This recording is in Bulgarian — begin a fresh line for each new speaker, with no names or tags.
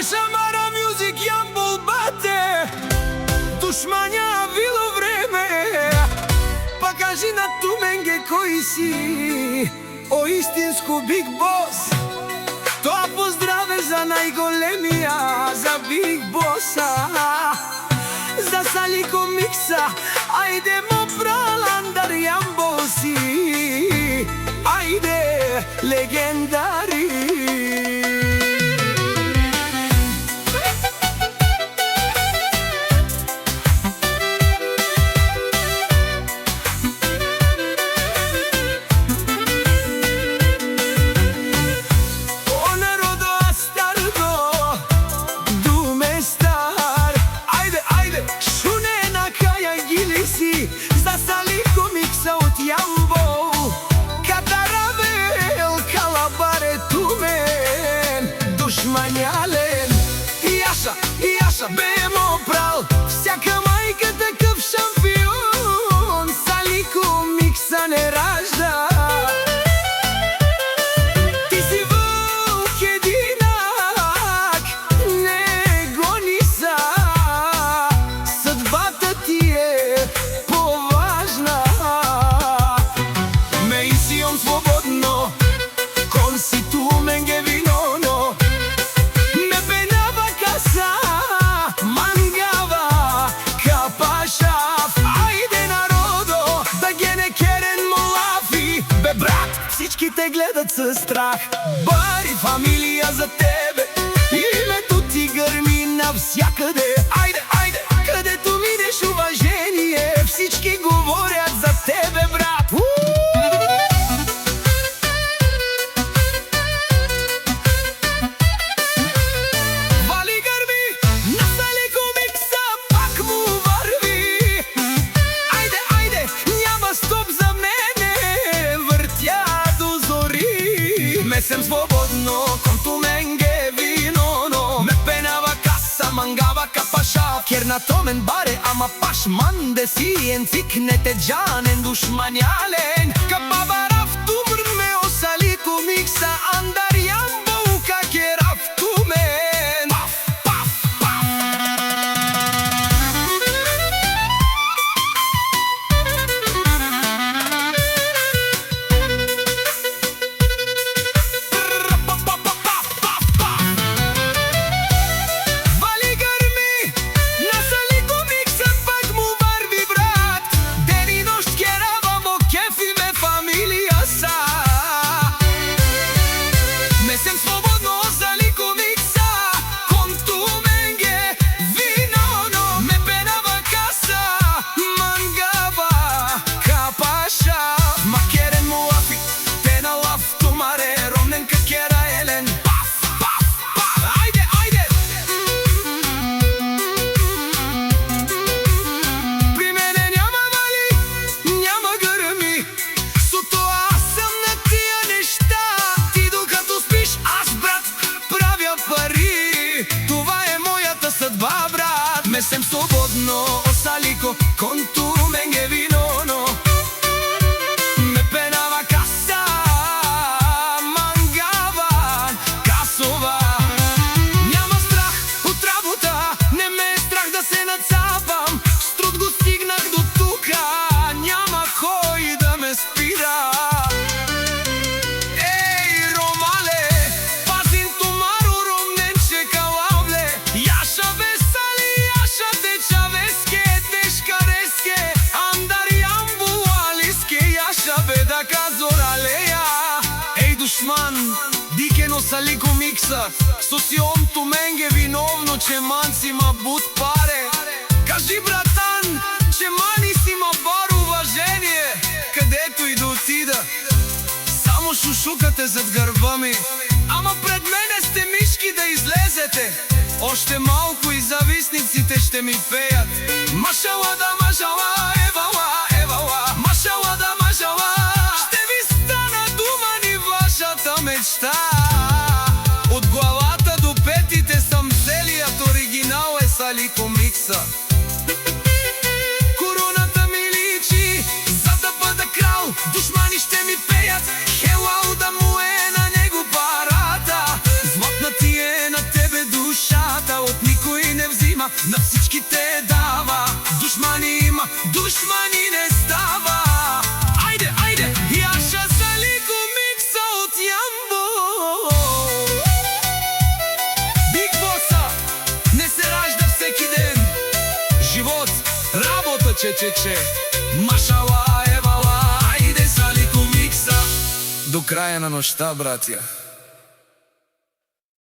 Шамара Music Ямбол бате, душмања било време. Па кажи на Туменге кој си, о истинску Биг Бос. Тоа поздраве за најголемија, за Биг Боса, за Салико Микса. Ајде мо праландар Ямбол си, ајде легендари. За Салико Микса од Ямбол, Катаравел, Калабаре, Тумен, душмањален. Јаша бемо прал, всяка мајка такъв шампион. Салико Микса не ражда. Ти си вълк единак, не гони са. Съдбата ти е поважна. Ме исиом свободно, кон си Туменге виноно. Ме пенава каса, мангава, капашав. Ајде народо, да ге не керен молафи. Бе брат, всички те гледат със страх. Бари фамилија за тебе, името ти гърми навсякъде. Ајде, където минеш уважение, всички говорят за тебе, брат. Вали гърби, на Салико Микса пак му върви. Ајде, няма стоп за мене, въртя до зори. Месем свободно, кон Туменге виноно. Ме пенава каса, мангава, капаша. Керна томен баре, ама паш манде си енцик нете джанен душмањален. Капабарав тумрме о Салико Микса, андар Ямбол какерав тумен. Месем свободно, о Салико, кон Туменге виноно. Ме пенава каса, мангава, касова. Няма страх от работа, не ме е страх да се нацапам. С труд го стигнах до тука, няма кой да ме спира. Ей, Ромале, пазин тумаро, ромненче калавле. Јаша бе Сали, Јаша те чавеске, тешкареске, андар Ямбол алиске. Јаша бе да казоралеја. Ей, душман, дикено Салико Микса, со си он Туменге виновно, че ман си ма бут паре. Кажи, братан, че мани си ма бар уважение. Където и да отида, само шушукате зад гърба ми. Ама пред мене сте мишки да излезете. Още малко и зависниците ще ми пеят. Машала да машала, евала, машала да машала. Ще ви стана дума ни вашата мечта. От главата до петите съм целият оригинал е Салико Микса. Короната ми личи, за да бъда крал. Душмани ще ми пеят, хелау да му е на него парата. Златна ти е на тебе душа. че Машала, евала, ајде сали ку микса до краја на ношта, братја.